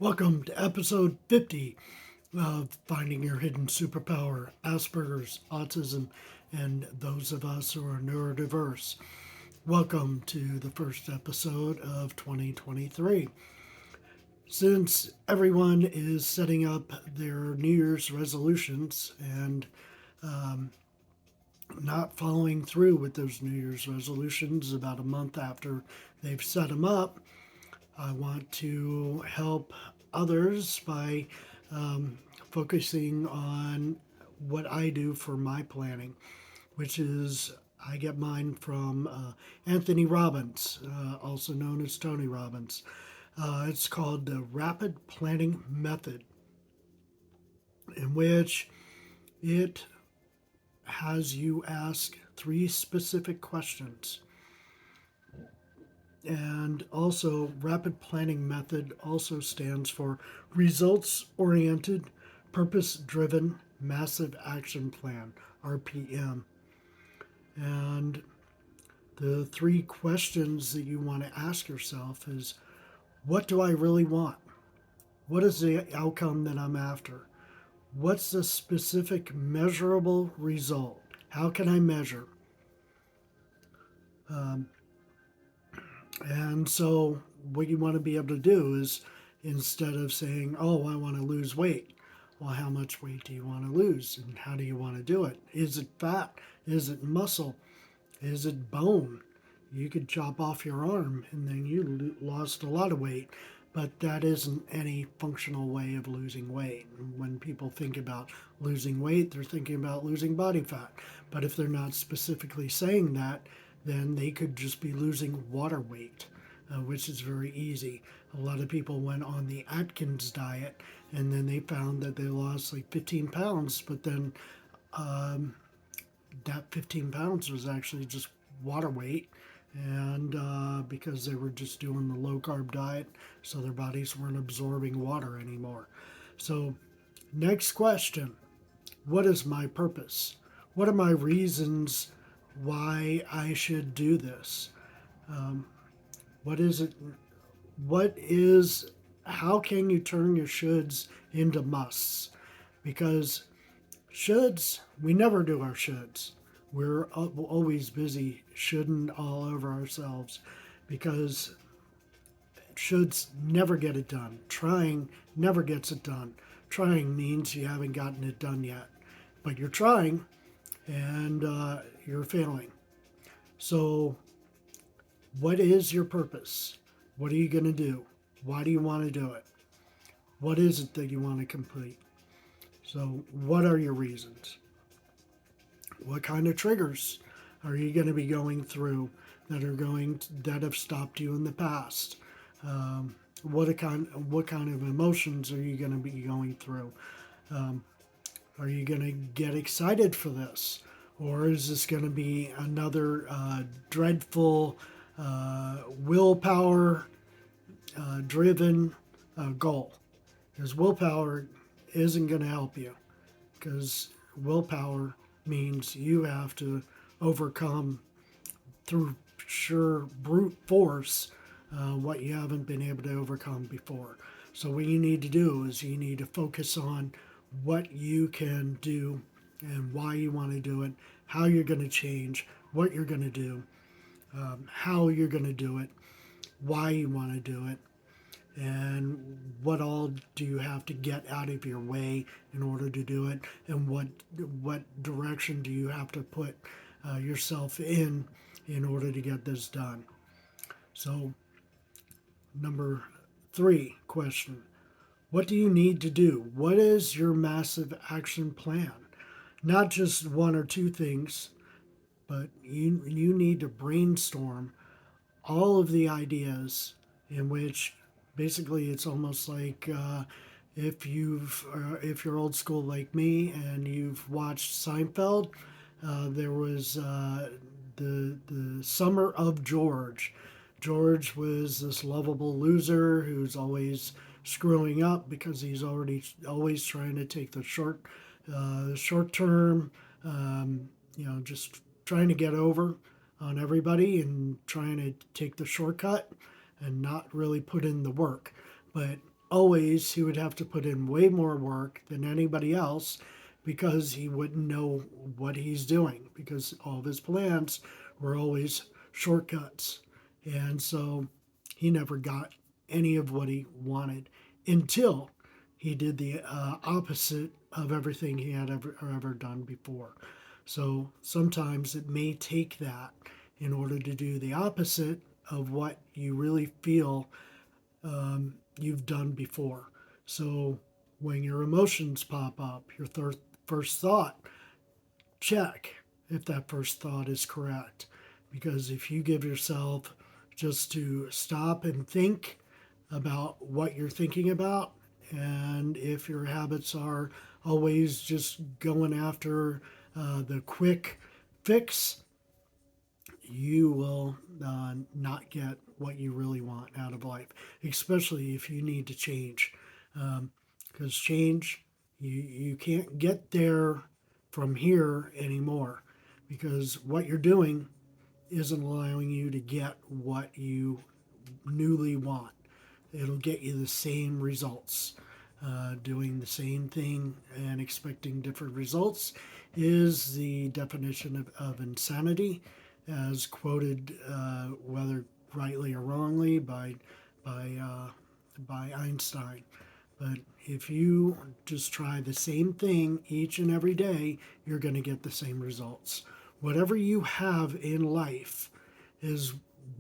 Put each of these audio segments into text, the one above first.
Welcome to episode 50 of Finding Your Hidden Superpower, Asperger's, Autism, and those of us who are neurodiverse. Welcome to the first episode of 2023. Since everyone is setting up their New Year's resolutions and not following through with those New Year's resolutions about a month after they've set them up, I want to help others by focusing on what I do for my planning, which is I get mine from Anthony Robbins, also known as Tony Robbins. It's called the Rapid Planning Method, in which it has you ask three specific questions. And also, Rapid Planning Method also stands for Results Oriented, Purpose Driven Massive Action Plan, RPM. And the three questions that you want to ask yourself is, what do I really want? What is the outcome that I'm after? What's the specific measurable result? How can I measure? And so, what you want to be able to do is instead of saying, oh, I want to lose weight, well, how much weight do you want to lose? And how do you want to do it? Is it fat? Is it muscle? Is it bone? You could chop off your arm and then you lost a lot of weight, but that isn't any functional way of losing weight. When people think about losing weight, they're thinking about losing body fat. But if they're not specifically saying that, then they could just be losing water weight, which is very easy. A lot of people went on the Atkins diet and then they found that they lost like 15 pounds, but then that 15 pounds was actually just water weight. And because they were just doing the low carb diet, so their bodies weren't absorbing water anymore. So, next question: what is my purpose? What are my reasons why I should do this? What is it? What is, how can you turn your shoulds into musts? Because shoulds, we never do our shoulds. We're always busy shoulding all over ourselves because shoulds never get it done. Trying never gets it done. Trying means you haven't gotten it done yet, but you're trying and you're failing. So, what is your purpose? What are you going to do? Why do you want to do it? What is it that you want to complete? So, what are your reasons? What kind of triggers are you going to be going through that have stopped you in the past? What kind of emotions are you going to be going through? Are you going to get excited for this, or is this going to be another dreadful willpower driven goal? Because willpower isn't going to help you, because willpower means you have to overcome through sheer brute force what you haven't been able to overcome before. So what you need to do is you need to focus on what you can do and why you want to do it, how you're going to change, what you're going to do, how you're going to do it, why you want to do it, and what all do you have to get out of your way in order to do it, and what direction do you have to put yourself in order to get this done. So, number 3 question: what do you need to do? What is your massive action plan? Not just one or two things, but you need to brainstorm all of the ideas, in which basically it's almost like if you're old school like me and you've watched Seinfeld, there was the Summer of George. George was this lovable loser who's always screwing up because he's always trying to take the short term, just trying to get over on everybody and trying to take the shortcut and not really put in the work. But always he would have to put in way more work than anybody else because he wouldn't know what he's doing because all of his plans were always shortcuts. And so he never got any of what he wanted until he did the opposite of everything he had ever done before. So sometimes it may take that in order to do the opposite of what you really feel you've done before. So when your emotions pop up, your first thought, check if that first thought is correct. Because if you give yourself just to stop and think about what you're thinking about, and if your habits are always just going after the quick fix, you will not get what you really want out of life, especially if you need to change. Because change, you can't get there from here anymore because what you're doing isn't allowing you to get what you newly want. It'll get you the same results. Doing the same thing and expecting different results is the definition of insanity, as quoted, whether rightly or wrongly, by by Einstein. But if you just try the same thing each and every day, you're going to get the same results. Whatever you have in life is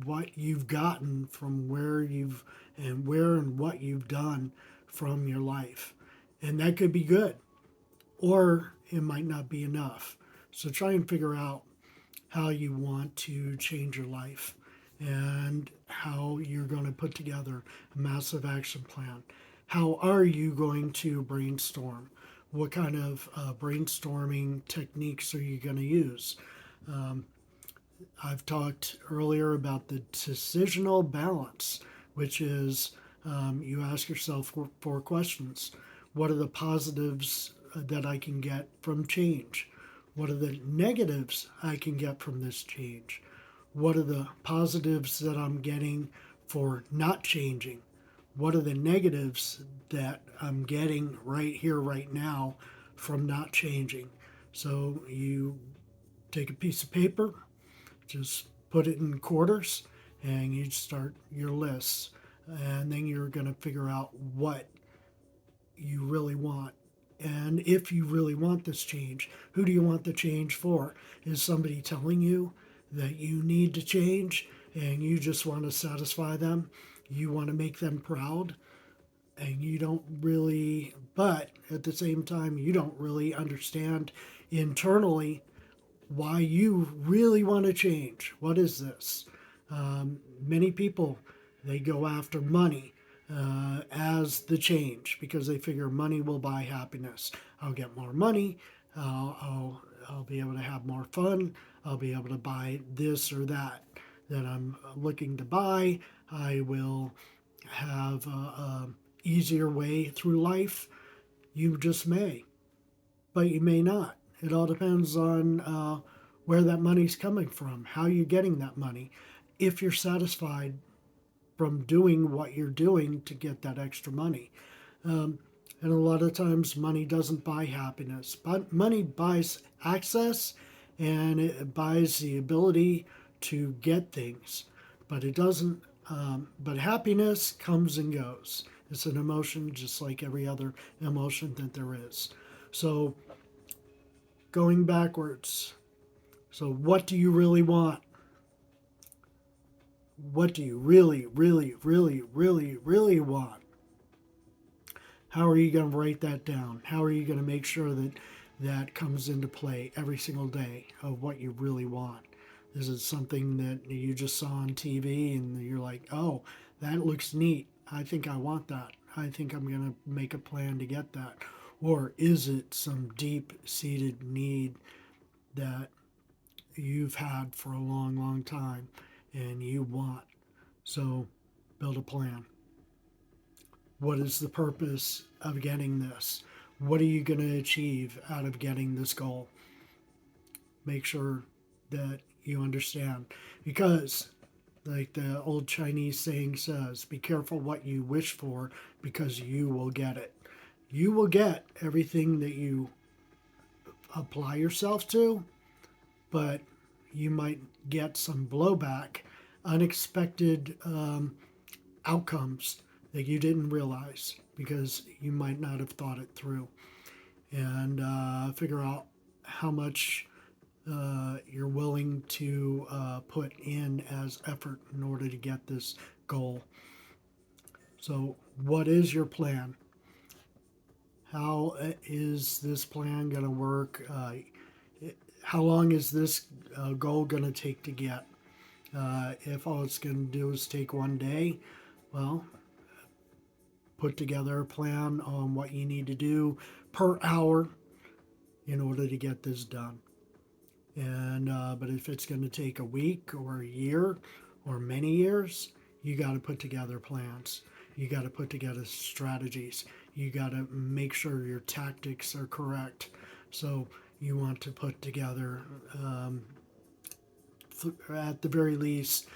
what you've gotten from where and what you've done from your life. And that could be good, or it might not be enough. So try and figure out how you want to change your life and how you're going to put together a massive action plan. How are you going to brainstorm? What kind of brainstorming techniques are you going to use? I've talked earlier about the decisional balance, which is you ask yourself four questions. What are the positives that I can get from change? What are the negatives I can get from this change? What are the positives that I'm getting for not changing? What are the negatives that I'm getting right here, right now from not changing? So you take a piece of paper, just put it in quarters, and you start your lists. And then you're going to figure out what you really want. And if you really want this change, who do you want the change for? Is somebody telling you that you need to change and you just want to satisfy them? You want to make them proud? And you don't really, but at the same time, you don't really understand internally why you really want to change. What is this? Many people, they go after money as the change because they figure money will buy happiness. I'll get more money. I'll be able to have more fun. I'll be able to buy this or that I'm looking to buy. I will have a easier way through life. You just may, but you may not. It all depends on where that money's coming from, how you're getting that money, if you're satisfied from doing what you're doing to get that extra money. And a lot of times, money doesn't buy happiness, but money buys access and it buys the ability to get things, but it doesn't. But happiness comes and goes. It's an emotion just like every other emotion that there is. So, going backwards. So, what do you really want? What do you really, really, really, really, really want? How are you going to write that down? How are you going to make sure that that comes into play every single day of what you really want? Is it something that you just saw on TV and you're like, oh, that looks neat. I think I want that. I think I'm going to make a plan to get that. Or is it some deep seated need that you've had for a long, long time and you want? So build a plan. What is the purpose of getting this? What are you going to achieve out of getting this goal? Make sure that you understand. Because like the old Chinese saying says, be careful what you wish for because you will get it. You will get everything that you apply yourself to, but you might get some blowback, unexpected outcomes that you didn't realize because you might not have thought it through. And figure out how much you're willing to put in as effort in order to get this goal. So, what is your plan? How is this plan going to work? How long is this goal going to take to get? If all it's going to do is take one day, well, put together a plan on what you need to do per hour in order to get this done. And but if it's going to take a week or a year or many years, you got to put together plans. You got to put together strategies. You got to make sure your tactics are correct. So you want to put together, at the very least,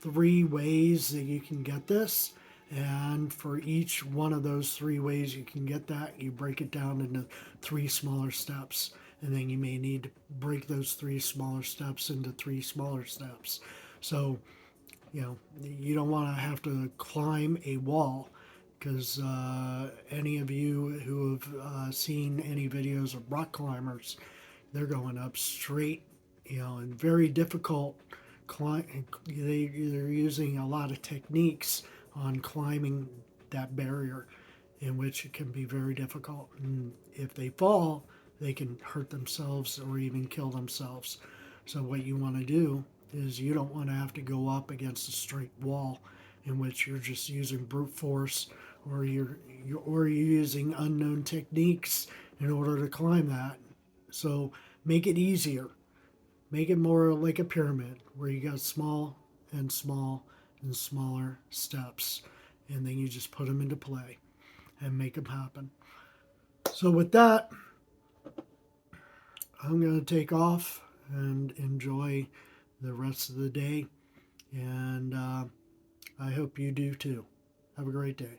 3 ways that you can get this. And for each one of those 3 ways you can get that, you break it down into 3 smaller steps. And then you may need to break those 3 smaller steps into 3 smaller steps. So, you don't want to have to climb a wall, because any of you who have seen any videos of rock climbers, they're going up straight, and very difficult climb. They're using a lot of techniques on climbing that barrier, in which it can be very difficult. And if they fall, they can hurt themselves or even kill themselves. So what you want to do is you don't want to have to go up against a straight wall in which you're just using brute force, or you're using unknown techniques in order to climb that. So make it easier. Make it more like a pyramid where you got small and small and smaller steps, and then you just put them into play and make them happen. So with that, I'm going to take off and enjoy the rest of the day, and I hope you do too. Have a great day.